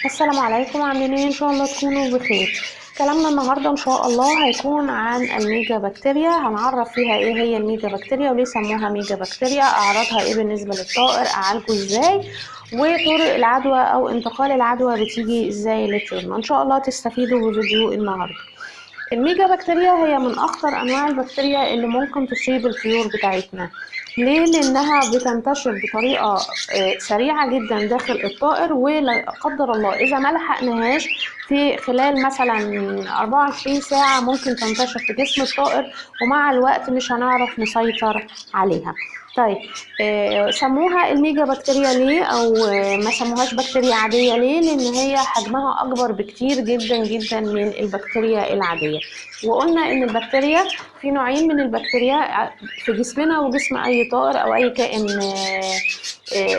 السلام عليكم، عاملين ايه؟ ان شاء الله تكونوا بخير. كلامنا النهارده ان شاء الله هيكون عن الميجا بكتيريا. هنعرف فيها ايه هي الميجا بكتيريا وليه سموها ميجا بكتيريا، اعراضها ايه بالنسبه للطائر، اعالجه ازاي، وطرق العدوى او انتقال العدوى بتيجي ازاي للطيور. ان شاء الله تستفيدوا بفيديو النهارده. الميجا بكتيريا هي من أخطر أنواع البكتيريا اللي ممكن تصيب الطيور بتاعتنا. ليه؟ لأنها بتنتشر بطريقة سريعة جدا داخل الطائر، ولا قدر الله إذا ما لحقناهاش في خلال مثلا 24 ساعة ممكن تنتشر في جسم الطائر، ومع الوقت مش هنعرف نسيطر عليها. طيب، سموها الميجا بكتيريا ليه؟ او ما سموهاش بكتيريا عادية ليه؟ لان هي حجمها اكبر بكتير جدا جدا من البكتيريا العادية. وقلنا ان البكتيريا في نوعين من البكتيريا في جسمنا وجسم اي طائر او اي كائن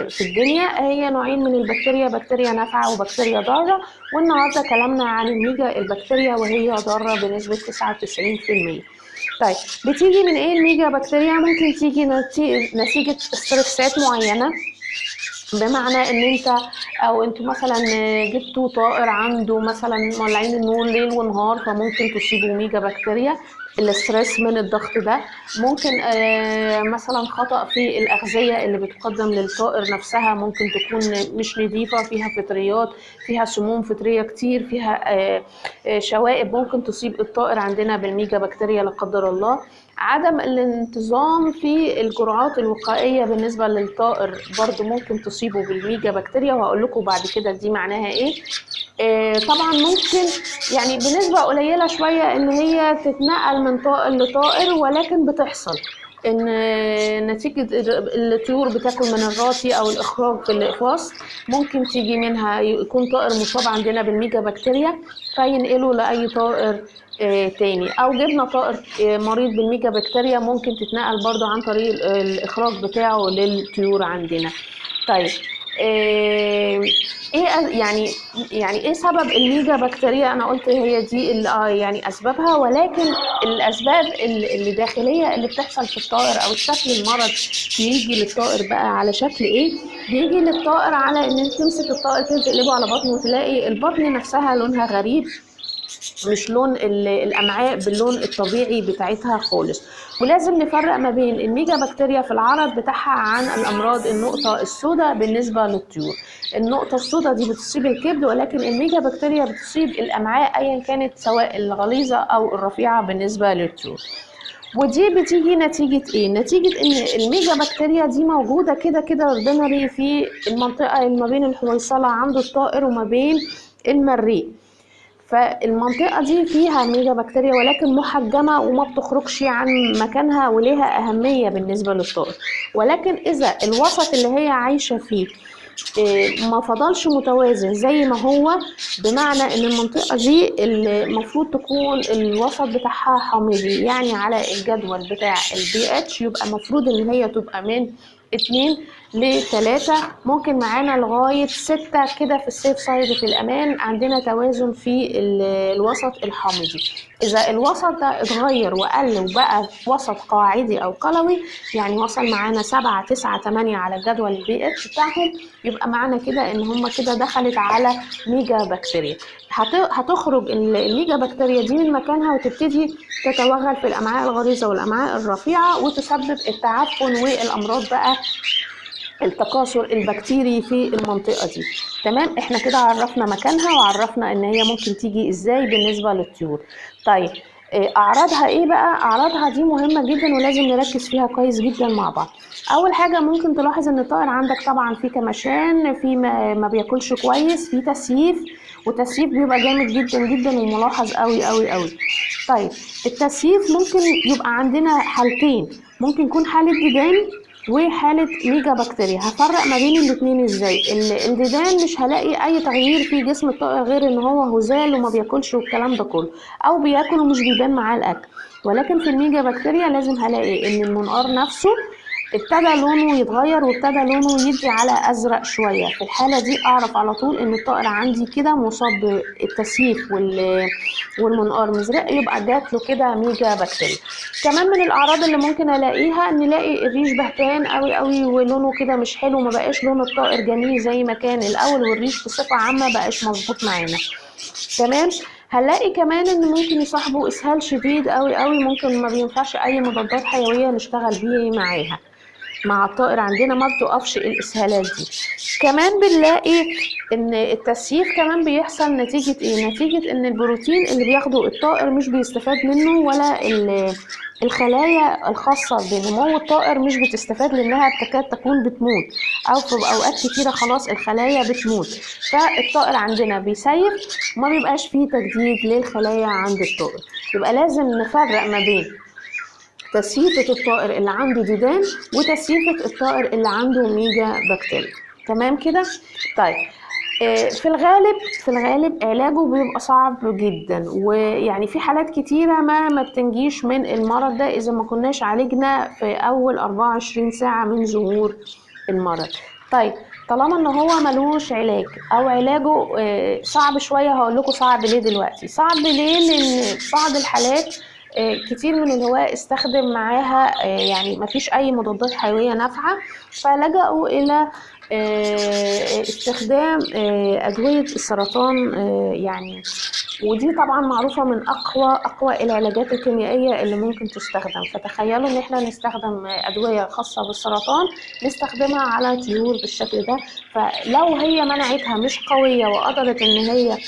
في الدنيا. هي نوعين من البكتيريا، بكتيريا نافعة وبكتيريا ضارة. والنهارده كلامنا عن الميجا البكتيريا وهي ضارة بنسبة 99%. طيب، بتيجي من ايه الميجا بكتيريا؟ ممكن تيجي نتيجة ستريسات معينة، بمعنى ان انتوا مثلا جبتوا طائر عنده مثلا مولعين النور ليل ونهار، فممكن تصيبوا ميجا بكتيريا. الاسترس من الضغط ده ممكن مثلا خطأ في الأغذية اللي بتقدم للطائر نفسها، ممكن تكون مش نظيفة، فيها فطريات، فيها سموم فطرية كتير، فيها شوائب ممكن تصيب الطائر عندنا بالميجا بكتيريا لا قدر الله. عدم الانتظام في الجرعات الوقائية بالنسبة للطائر برضو ممكن تصيبه بالميجا بكتيريا، وهقول لكم بعد كده دي معناها ايه. طبعا ممكن يعني بنسبة قليلة شوية ان هي تتنقل من طائر لطائر، ولكن بتحصل ان نتيجة الطيور بتاكل من الراصي او الاخراج في الاقفاص، ممكن تيجي منها يكون طائر مصاب عندنا بالميجا بكتيريا فينقله لاي طائر تاني. او جبنا طائر مريض بالميجا بكتيريا، ممكن تتنقل برضو عن طريق الاخراج بتاعه للطيور عندنا. طيب، ايه يعني ايه سبب الميجا بكتيريا؟ انا قلت هي دي يعني اسبابها، ولكن الاسباب اللي داخليه اللي بتحصل في الطائر او شكل المرض بيجي للطائر بقى على شكل ايه؟ بيجي للطائر على ان انت تمسك الطائر كده تقلبه على بطنه وتلاقي البطن نفسها لونها غريب، مش لون الامعاء باللون الطبيعي بتاعتها خالص. ولازم نفرق ما بين الميجا بكتيريا في العرض بتاعها عن الامراض النقطه السوداء بالنسبه للطيور. النقطه السوداء دي بتصيب الكبد، ولكن الميجا بكتيريا بتصيب الامعاء ايا كانت، سواء الغليظه او الرفيعه بالنسبه للطيور. ودي بتيجي نتيجة ايه؟ نتيجة ان الميجا بكتيريا دي موجودة كده كده اوردينري في المنطقة اللي ما بين الحويصلة عند الطائر وما بين المريء. فالمنطقة دي فيها ميجا بكتيريا ولكن محجمة وما بتخرجش عن مكانها، وليها أهمية بالنسبة للطائر. ولكن إذا الوسط اللي هي عايشة فيه ما فضلش متوازن زي ما هو، بمعنى ان المنطقة دي المفروض تكون الوسط بتاعها حامضي، يعني على الجدول بتاع البي اتش يبقى المفروض ان هي تبقى من 2 ل3، ممكن معانا لغاية 6 كده في السيف سايد، في الأمان عندنا توازن في الوسط الحامضي. إذا الوسط ده اتغير وقل وبقى وسط قاعدي أو قلوي، يعني وصل معانا 7 9 8 على الجدول البي اتش بتاعهم، يبقى معانا كده إن هما كده دخلت على ميجا بكتيريا. هتخرج الميجا بكتيريا دي من مكانها وتبتدي تتوغل في الأمعاء الغليظة والأمعاء الرفيعة، وتسبب التعفن والأمراض بقى، التكاثر البكتيري في المنطقة دي. تمام، احنا كده عرفنا مكانها وعرفنا ان هي ممكن تيجي ازاي بالنسبة للطيور. طيب، اعراضها ايه بقى؟ اعراضها دي مهمة جدا ولازم نركز فيها كويس جدا مع بعض. اول حاجة ممكن تلاحظ ان الطائر عندك طبعا في كمشان، في ما بياكلش كويس، في تسييف، والتسييف بيبقى جامد جدا جدا وملاحظ قوي قوي قوي. طيب، التسييف ممكن يبقى عندنا حالتين، ممكن يكون حالة ديدان وحالة ميجا بكتيريا. هفرق ما بين الاتنين ازاي؟ الديدان مش هلاقي اي تغيير في جسم الطائر غير ان هو هزال وما بياكلش والكلام ده كله، او بياكل ومش بيبان معاه الاكل. ولكن في الميجا بكتيريا لازم هلاقي ان المنقار نفسه ابتدى لونه يتغير وابتدى لونه يدي على ازرق شويه، في الحاله دي اعرف على طول ان الطائر عندي كده مصاب بالتسييف والمنقار مزرق، يبقى جات له كده ميجا بكتيريا. كمان من الاعراض اللي ممكن الاقيها ان نلاقي الريش بهتان قوي قوي ولونه كده مش حلو، ما بقاش لون الطائر جميل زي ما كان الاول، والريش بصفه عامه بقاش مظبوط معانا. تمام. هنلاقي كمان ان ممكن يصاحبه اسهال شديد قوي قوي، ممكن ما بينفعش اي مضادات حيويه نشتغل بيه معاها مع الطائر عندنا، ما بتقفش الاسهالات دي. كمان بنلاقي ان التسييف كمان بيحصل نتيجه ايه؟ نتيجه ان البروتين اللي بياخده الطائر مش بيستفاد منه، ولا الخلايا الخاصة بنمو الطائر مش بتستفاد، لأنها تكاد تكون بتموت، أو في أوقات كتيرة خلاص الخلايا بتموت، فالطائر عندنا بيسيف وما بيبقاش فيه تجديد للخلايا عند الطائر. يبقى لازم نفرق ما بين تسييفة الطائر اللي عنده ديدان وتسييفة الطائر اللي عنده ميجا بكتيريا. تمام كده؟ طيب في الغالب علاجه بيبقى صعب جدا، ويعني في حالات كتيرة ما بتنجيش من المرض ده إذا ما كناش عالجنا في أول 24 ساعة من ظهور المرض. طيب طالما ان هو ملوش علاج او علاجه صعب شوية، هقول لكم صعب ليه دلوقتي. صعب ليه؟ لان في بعض الحالات كتير من الهواة استخدم معاها يعني مفيش اي مضادات حيوية نافعة، فلجأوا الى استخدام ادوية السرطان يعني، ودي طبعا معروفة من اقوى العلاجات الكيميائية اللي ممكن تستخدم. فتخيلوا ان احنا نستخدم ادوية خاصة بالسرطان نستخدمها على طيور بالشكل ده، فلو هي مناعتها مش قوية وقدرت ان هي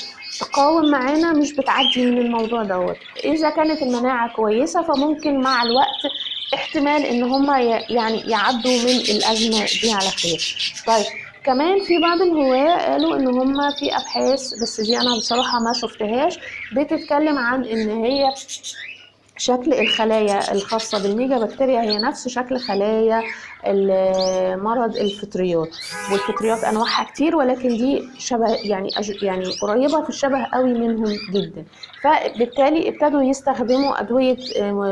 تقاوم معانا مش بتعدي من الموضوع دوت. اذا كانت المناعة كويسة فممكن مع الوقت احتمال ان هم يعني يعدوا من الازمة دي على خير. طيب كمان في بعض الهواة قالوا ان هم في ابحاث، بس دي انا بصراحة ما شفتهاش، بتتكلم عن ان هي شكل الخلايا الخاصة بالميجا بكتيريا هي نفس شكل خلايا مرض الفطريات، والفطريات انواعها كتير ولكن دي شبه يعني قريبة في الشبه قوي منهم جدا. فبالتالي ابتدوا يستخدموا ادوية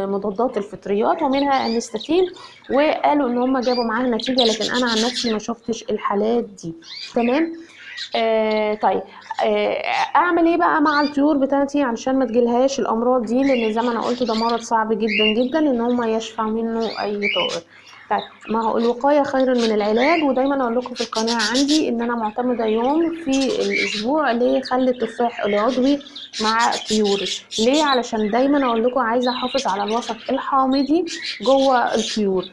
مضادات الفطريات ومنها النستاتين، وقالوا ان هم جابوا معاها نتيجة، لكن انا عن نفسي ما شفتش الحالات دي. تمام. طيب اعمل ايه بقى مع الطيور بتاعتي علشان ما تجيلهاش الامراض دي؟ لان زي ما انا قلت ده مرض صعب جدا جدا ان هم يشفع منه اي طائر. طيب ما هو الوقايه خير من العلاج، ودايما اقول لكم في القناه عندي ان انا معتمده يوم في الاسبوع لخل التفاح العضوي مع طيوري. ليه؟ علشان دايما اقول لكم عايزه احافظ على الوسط الحامضي جوه الطيور.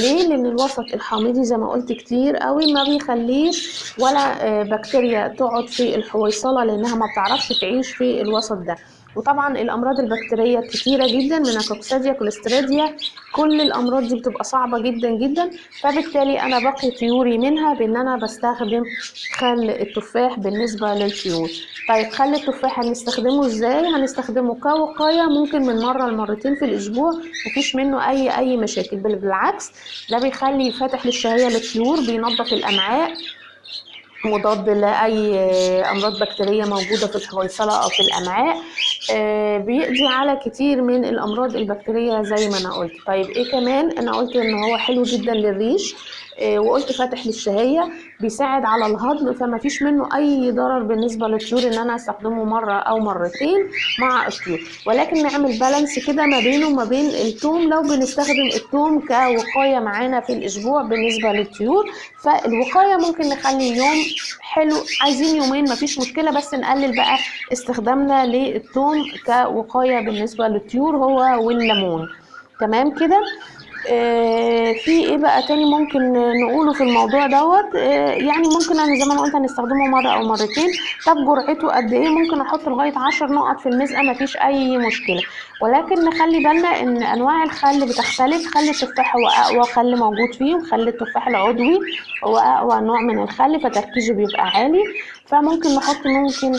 ليه؟ لان الوسط الحامضي زي ما قلت كتير قوي ما بيخليش ولا بكتيريا تقعد في الحويصله، لانها ما بتعرفش تعيش في الوسط ده. وطبعا الامراض البكتيريه كتيره جدا، من كوكسيديا كوليستريديا، كل الامراض دي بتبقى صعبه جدا جدا. فبالتالي انا بقي طيوري منها بان انا بستخدم خل التفاح بالنسبه للطيور. طيب خل التفاح هنستخدمه ازاي؟ هنستخدمه كوقايه، ممكن من مره لمرتين في الاسبوع، مفيش منه اي مشاكل، بل بالعكس ده بيخلي فاتح للشهيه للطيور، بينظف الامعاء، مضاد لأي أمراض بكتيرية موجودة في الحويصلة أو في الأمعاء، بيقضي على كتير من الأمراض البكتيرية زي ما أنا قلت. طيب إيه كمان؟ أنا قلت إن هو حلو جدا للريش، وقلت فاتح للشهية، بيساعد على الهضم، فما فيش منه أي ضرر بالنسبة للطيور إن أنا أستخدمه مرة أو مرتين مع الطيور. ولكن نعمل بالانس كده ما بينه وما بين التوم، لو بنستخدم التوم كوقاية معانا في الأسبوع بالنسبة للطيور، فالوقاية ممكن نخلي يوم حلو، عايزين يومين مفيش مشكلة، بس نقلل بقى استخدامنا للثوم كوقاية بالنسبة للطيور هو والليمون. تمام كده. في ايه بقى تاني ممكن نقوله في الموضوع دوت؟ يعني ممكن انا زي ما انا قلت هنستخدمه مرة او مرتين. طب جرعته قد ايه؟ ممكن احط لغاية 10 نقط في المزقة، مفيش اي مشكلة. ولكن نخلي بالنا ان انواع الخل بتختلف، خل التفاح هو اقوى خل موجود فيه، وخل التفاح العضوي هو اقوى نوع من الخل فتركيزه بيبقى عالي، فممكن نحط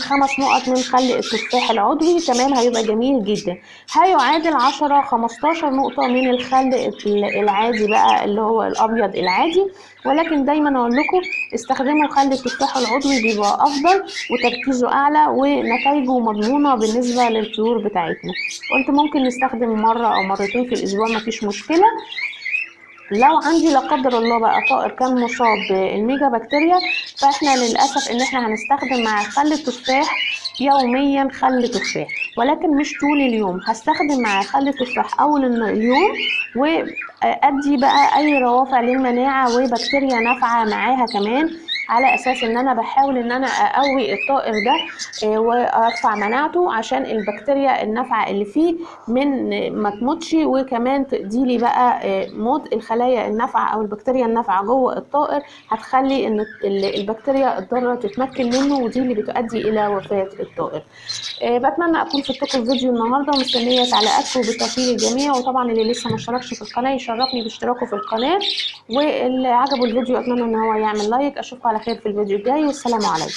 5 نقط من خل التفاح العضوي. تمام، هيبقى جميل جدا. هيعادل 10-15 نقطة من الخل العادي بقى اللي هو الابيض العادي. ولكن دايما اقول لكم استخدموا خل التفاح العضوي، بيبقى افضل وتركيزه اعلى ونتائجه مضمونة بالنسبة للطيور بتاعتنا. قلت ممكن نستخدم مرة او مرتين في الاسبوع، مفيش مشكلة. لو عندي لا قدر الله بقى طائر كان مصاب بالميجا بكتيريا، فاحنا للاسف ان احنا هنستخدم مع خل التفاح يوميا خل تفاح، ولكن مش طول اليوم. هستخدم مع خل التفاح اول اليوم، وادي بقى اي روافع للمناعه وبكتيريا نافعه معاها كمان، على اساس ان انا بحاول ان انا اقوي الطائر ده وارفع مناعته عشان البكتيريا النافعه اللي فيه ما تموتش، وكمان تقضي لي بقى موت الخلايا النافعه او البكتيريا النافعه جوه الطائر، هتخلي ان البكتيريا الضاره تتمكن منه، ودي اللي بتؤدي الى وفاه الطائر. بتمنى اكون فدتكم في فيديو النهارده، ومستنيه تعليقاتكم بالتوفيق للجميع. وطبعا اللي لسه ما اشتركش في القناه يشرفني باشتراكه في القناه، واللي عجبه الفيديو اتمنى ان هو يعمل لايك. اشوفكم على خير في الفيديو الجاي، والسلام عليكم.